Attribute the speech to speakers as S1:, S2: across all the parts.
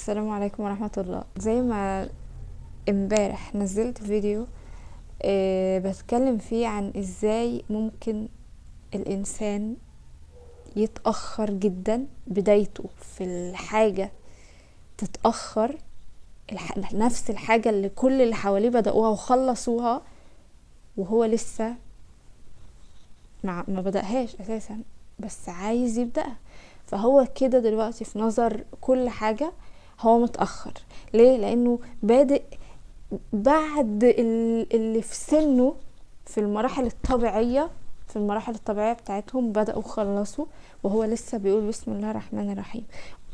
S1: السلام عليكم ورحمة الله. زي ما امبارح نزلت فيديو بتكلم فيه عن ازاي ممكن الانسان يتأخر جدا بدايته في الحاجة، تتأخر نفس الحاجة اللي كل اللي حواليه بدأوها وخلصوها وهو لسه ما بدأهاش اساسا، بس عايز يبدأها. فهو كده دلوقتي في نظر كل حاجة هو متأخر. ليه؟ لانه بادئ بعد اللي في سنه في المراحل الطبيعية، في المراحل الطبيعية بتاعتهم بدأوا خلصوا وهو لسه بيقول بسم الله الرحمن الرحيم.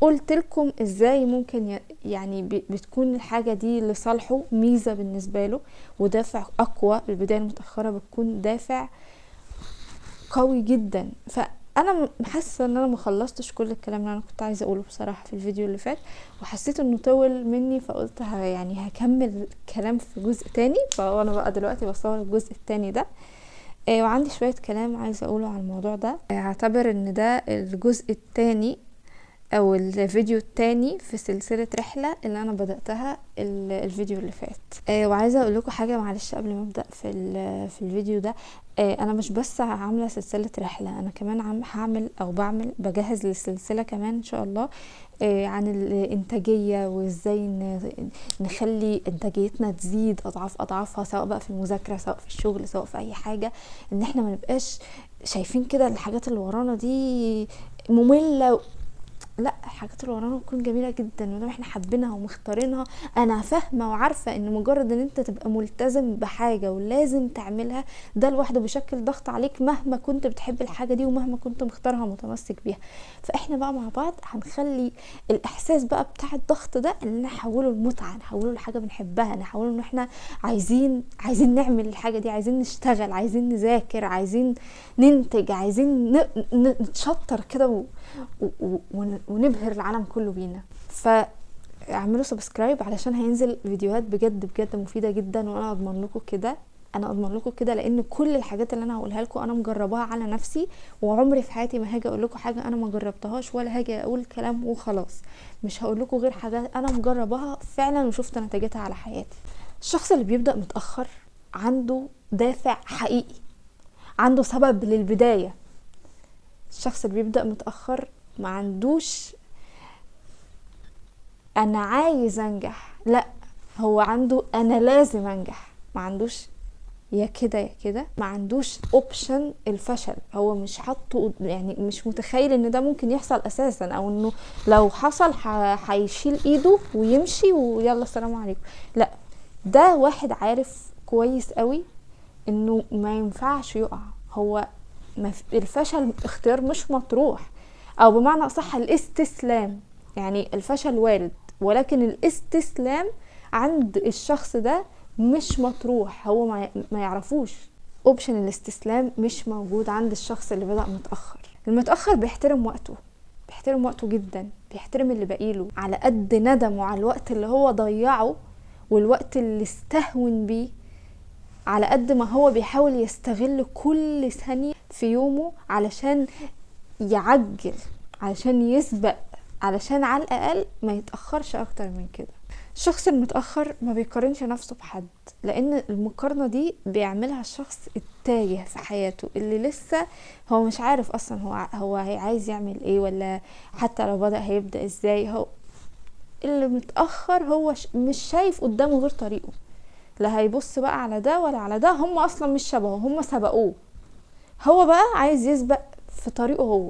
S1: قلت لكم ازاي ممكن يعني بتكون الحاجة دي لصالحه ميزة بالنسبة له ودافع اقوى. البداية المتأخرة بتكون دافع قوي جدا. فانا حاسه ان انا ما خلصتش كل الكلام اللي انا كنت عايزه اقوله بصراحه في الفيديو اللي فات، وحسيت انه طول مني، فقلت يعني هكمل الكلام في جزء تاني. فانا بقى دلوقتي بصور الجزء التاني ده. وعندي شويه كلام عايزه اقوله على الموضوع ده. هعتبر ان ده الجزء التاني او الفيديو التاني في سلسلة رحلة اللي انا بدأتها الفيديو اللي فات. وعايزة اقول لكم حاجة معلش قبل ما ابدأ في الفيديو ده. انا مش بس عاملة سلسلة رحلة، انا كمان هعمل او بجهز للسلسلة كمان ان شاء الله عن الانتاجية وازاي نخلي انتاجيتنا تزيد اضعاف اضعافها، سواء بقى في المذاكرة سواء في الشغل سواء في اي حاجة. ان احنا ما نبقاش شايفين كده الحاجات اللي ورانا دي مملة. لا، الحاجات اللي ورانا بتكون جميله جدا ما دام احنا حابينها ومختارينها. انا فاهمه وعارفه ان مجرد ان انت تبقى ملتزم بحاجه ولازم تعملها ده لوحده بيشكل ضغط عليك مهما كنت بتحب الحاجه دي ومهما كنت مختارها متمسك بيها. فاحنا بقى مع بعض هنخلي الاحساس بقى بتاع الضغط ده ان نحوله لمتعه، نحوله لحاجه بنحبها، نحوله ان احنا عايزين نعمل الحاجه دي، عايزين نشتغل، عايزين نذاكر، عايزين ننتج، عايزين نتشطر كده ونبهر العالم كله بينا. فاعملوا سبسكرايب علشان هينزل فيديوهات بجد بجد مفيدة جدا، وانا اضمن لكم كده، لان كل الحاجات اللي انا هقولها لكم انا مجرباها على نفسي، وعمري في حياتي ما هاجي اقول لكم حاجه انا ما جربتهاش، ولا هاجي اقول كلام وخلاص. مش هقول لكم غير حاجات انا مجرباها فعلا وشفت نتيجتها على حياتي. الشخص اللي بيبدأ متأخر عنده دافع حقيقي، عنده سبب للبداية. الشخص اللي بيبدأ متأخر ما عندوش انا عايز انجح، لا، هو عنده انا لازم انجح. ما عندوش يا كده يا كده، ما عندوش اوبشن الفشل. هو مش حاطه، يعني مش متخيل ان ده ممكن يحصل اساسا، او انه لو حصل هيشيل ايده ويمشي ويلا السلام عليكم. لا، ده واحد عارف كويس قوي انه ما ينفعش يقع. هو الفشل اختيار مش مطروح، او بمعنى اصح الاستسلام. يعني الفشل وارد ولكن الاستسلام عند الشخص ده مش مطروح، هو ما يعرفوش. اوبشن الاستسلام مش موجود عند الشخص اللي بدأ متأخر. المتأخر بيحترم وقته جدا، بيحترم اللي بقيله على قد ندمه على الوقت اللي هو ضيعه والوقت اللي استهون بيه، على قد ما هو بيحاول يستغل كل ثانية في يومه علشان يعجل، علشان يسبق، علشان على الأقل ما يتأخرش أكتر من كده. الشخص المتأخر ما بيقارنش نفسه بحد، لأن المقارنة دي بيعملها الشخص التايه في حياته، اللي لسه هو مش عارف أصلا هو عايز يعمل ايه، ولا حتى لو بدأ هيبدأ ازاي. هو اللي متأخر هو مش شايف قدامه غير طريقه، لا هيبص بقى على ده ولا على ده، هم اصلا مش شبهه، هم سبقوه، هو بقى عايز يسبق في طريقه هو.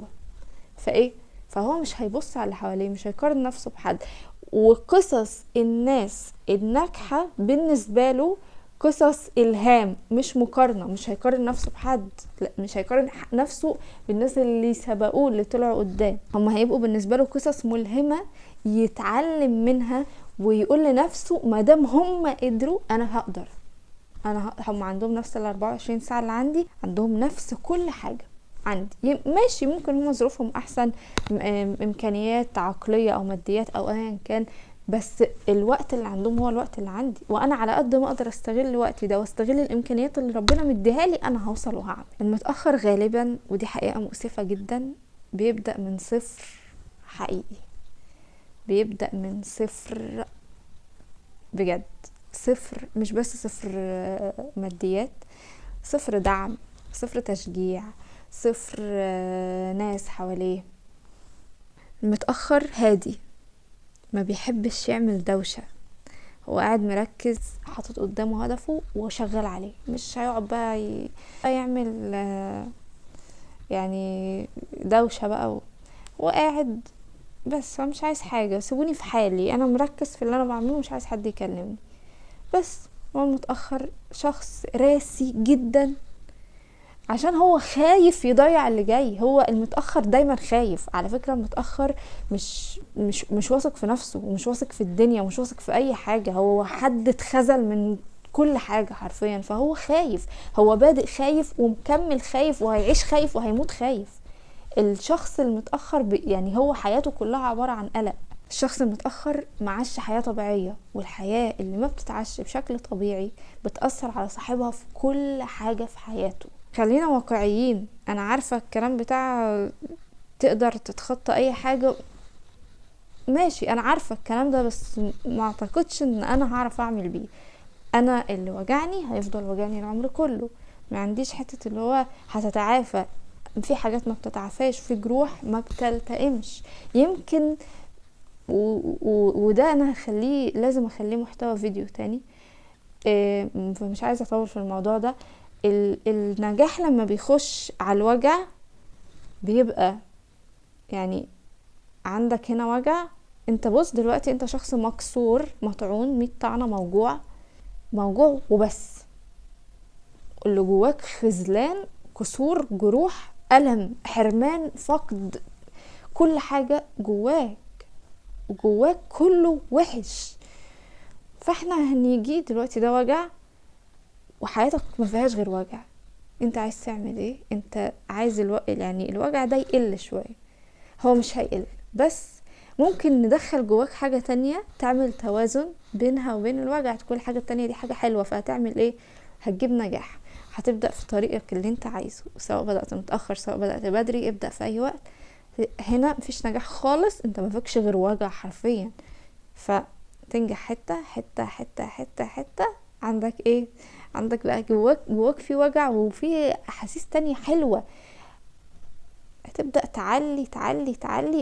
S1: فهو مش هيبص على اللي حواليه، مش هيقارن نفسه بحد. وقصص الناس الناجحة بالنسبة له قصص إلهام مش مقارنة. مش هيقارن نفسه بحد، لا، مش هيقارن نفسه بالناس اللي سبقوه اللي طلعوا قدام. هم هيبقوا بالنسبة له قصص ملهمة يتعلم منها ويقول لنفسه ما دام هم قدروا انا هقدر. هم عندهم نفس ال 24 ساعة اللي عندي، عندهم نفس كل حاجة عندي. ماشي، ممكن هم ظروفهم احسن، امكانيات عقلية او ماديات او ايا كان، بس الوقت اللي عندهم هو الوقت اللي عندي، وانا على قد ما اقدر استغل وقتي ده واستغل الامكانيات اللي ربنا مديها لي انا هوصل وهعمل. المتاخر غالبا، ودي حقيقة مؤسفة جدا، بيبدأ من صفر حقيقي، بيبدأ من صفر بجد، صفر، مش بس صفر ماديات، صفر دعم، صفر تشجيع، صفر ناس حواليه. المتأخر هادي، ما بيحبش يعمل دوشة، هو قاعد مركز حاطط قدامه هدفه وشغال عليه، مش هيقعد بقى يعمل يعني دوشة بقى. هو قاعد بس، هو مش عايز حاجة، سيبوني في حالي، انا مركز في اللي انا بعمله، مش عايز حد يكلمني بس. هو المتأخر شخص راسي جدا، عشان هو خايف يضيع اللي جاي. هو المتأخر دايما خايف، على فكرة المتأخر مش واثق في نفسه، ومش واثق في الدنيا، ومش واثق في اي حاجة، هو حد اتخذل من كل حاجة حرفيا، فهو خايف، هو بادئ خايف ومكمل خايف وهيعيش خايف وهيموت خايف. الشخص المتأخر يعني هو حياته كلها عبارة عن قلق. الشخص المتأخر معاش حياة طبيعية، والحياة اللي ما بتتعش بشكل طبيعي بتأثر على صاحبها في كل حاجة في حياته. خلينا واقعيين، انا عارفة الكلام بتاع تقدر تتخطى اي حاجة، ماشي، انا عارفة الكلام ده، بس ما اعتقدش ان انا هعرف اعمل بيه. انا اللي وجعني هيفضل وجعني العمر كله، ما عنديش حتة اللي هو هتتعافى. في حاجات ما بتتعافاش، في جروح ما بتلتئمش. يمكن وده انا لازم اخليه محتوى فيديو تاني، فمش عايزة اطول في الموضوع ده. النجاح لما بيخش على الوجع بيبقى يعني عندك هنا وجع، انت بص دلوقتي انت شخص مكسور مطعون 100 طعنة، موجوع وبس، اللي جواك خذلان، كسور، جروح، ألم، حرمان، فقد، كل حاجة جواك كله وحش. فاحنا هنيجي دلوقتي ده وجع، وحياتك ما فيهاش غير وجع. انت عايز تعمل ايه؟ انت عايز يعني الوجع ده يقل شوية، هو مش هيقل، بس ممكن ندخل جواك حاجة تانية تعمل توازن بينها وبين الوجع، تكون الحاجة التانية دي حاجة حلوة، فهتعمل ايه؟ هتجيب نجاح، هتبدأ في طريقك اللي انت عايزه، سواء بدأت متأخر سواء بدأت بدري، ابدأ في اي وقت. هنا مفيش نجاح خالص، انت مفيكش غير وجع حرفيا، فتنجح حتة حتة حتة حتة حتة. عندك ايه؟ عندك بقى جواك في وجع وفي احاسيس تانية حلوة، هتبدأ تعلي.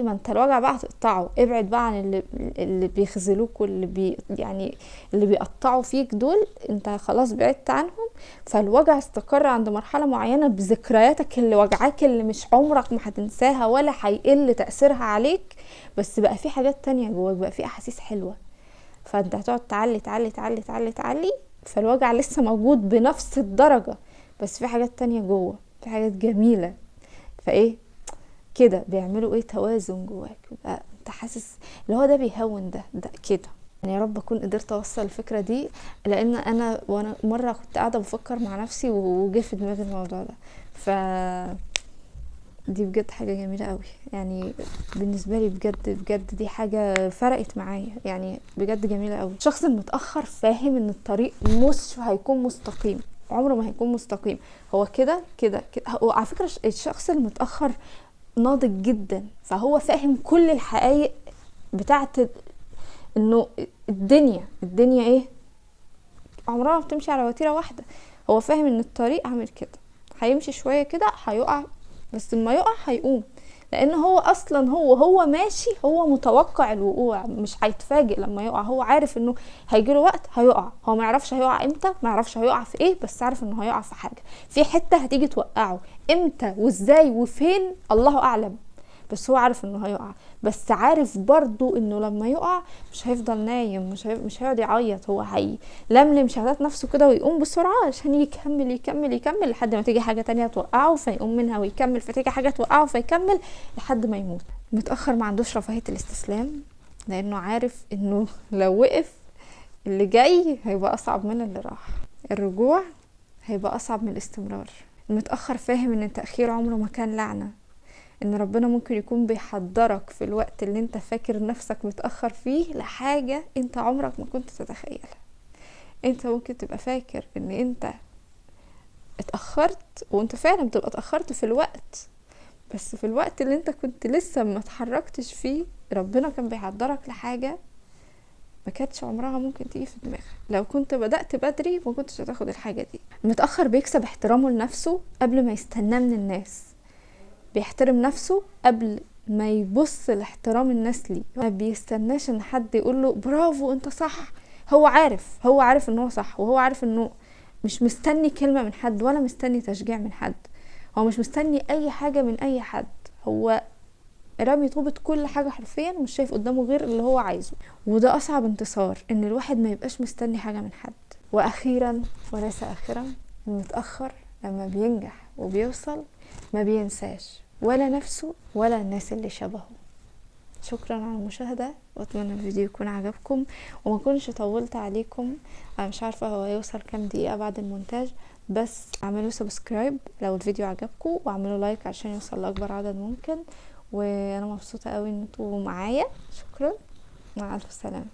S1: ما انت الوجع بقى هتقطعه، ابعد بقى عن اللي بيخذلوك واللي يعني اللي بيقطعوا فيك دول، انت خلاص بعدت عنهم. فالوجع استقر عند مرحلة معينة بذكرياتك اللي وجعاك، اللي مش عمرك ما هتنساها ولا هيقل تأثيرها عليك، بس بقى في حاجات تانية جواك، بقى في احاسيس حلوة، فانت هتقعد تعلي. فالوجع لسه موجود بنفس الدرجة، بس في حاجات تانية جوه، في حاجات جميلة. فايه كده بيعملوا ايه؟ توازن جواك، يبقى انت حاسس اللي هو ده بيهون ده كده. يعني يا رب اكون قدرت اوصل الفكرة دي، لان وانا مرة كنت قاعدة بفكر مع نفسي وجه في دماغي الموضوع ده، دي بجد حاجة جميلة قوي يعني، بالنسبة لي بجد دي حاجة فرقت معايا يعني، بجد جميلة قوي. الشخص المتأخر فاهم ان الطريق مش هيكون مستقيم، عمره ما هيكون مستقيم، هو كده. وعلى فكرة الشخص المتأخر ناضج جدا، فهو فاهم كل الحقائق بتاعت انه الدنيا ايه، عمرها ما بتمشي على وتيرة واحدة. هو فاهم ان الطريق عامل كده، هيمشي شوية كده هيقع، بس لما يقع هيقوم، لان هو اصلا هو ماشي، هو متوقع الوقوع، مش هيتفاجئ لما يقع، هو عارف انه هيجيله وقت هيقع، هو ما يعرفش هيقع امتى، ما يعرفش هيقع في ايه، بس عارف انه هيقع في حاجة، في حتة هتيجي توقعه، امتى وازاي وفين الله اعلم، بس هو عارف انه هيقع، بس عارف برضو انه لما يقع مش هيفضل نايم، مش هيقعد يعيط، هو هيلملم شهادات نفسه كده ويقوم بسرعة عشان يكمل لحد ما تيجي حاجة تانية توقعه فيقوم منها ويكمل، فتيجي حاجة توقعه فيكمل لحد ما يموت. متأخر ما عندوش رفاهية الاستسلام، لانه عارف انه لو وقف اللي جاي هيبقى اصعب من اللي راح، الرجوع هيبقى اصعب من الاستمرار. المتأخر فاهم ان التأخير عمره ما كان لعنة، ان ربنا ممكن يكون بيحضرك في الوقت اللي انت فاكر نفسك متأخر فيه لحاجة انت عمرك ما كنت تتخيلها. انت ممكن تبقى فاكر ان انت اتأخرت، وانت فعلا بتبقى اتأخرت في الوقت، بس في الوقت اللي انت كنت لسه ما اتحركتش فيه ربنا كان بيحضرك لحاجة ما كانتش عمرها ممكن تيجي في دماغك. لو كنت بدأت بدري ما كنتش هتاخد الحاجة دي. المتأخر بيكسب احترامه لنفسه قبل ما يستناه من الناس، بيحترم نفسه قبل ما يبص لاحترام الناس ليه. ما بيستناش ان حد يقوله برافو انت صح. هو عارف ان هو صح، وهو عارف انه مش مستني كلمة من حد ولا مستني تشجيع من حد. هو مش مستني اي حاجة من اي حد. هو رامي طوبة كل حاجة حرفيا، ومش شايف قدامه غير اللي هو عايزه. وده اصعب انتصار، ان الواحد ما يبقاش مستني حاجة من حد. واخيرا وليس اخرا، المتأخر لما بينجح وبيوصل ما بينساش ولا نفسه ولا الناس اللي شبهه. شكرا على المشاهدة، واتمنى الفيديو يكون عجبكم وما كنش طولت عليكم. انا مش عارفة هو هيوصل كام دقيقة بعد المونتاج، بس اعملوا سبسكرايب لو الفيديو عجبكم، واعملوا لايك عشان يوصل لاكبر عدد ممكن. وانا مبسوطة قوي ان انتوا معايا. شكرا، مع الف سلامة.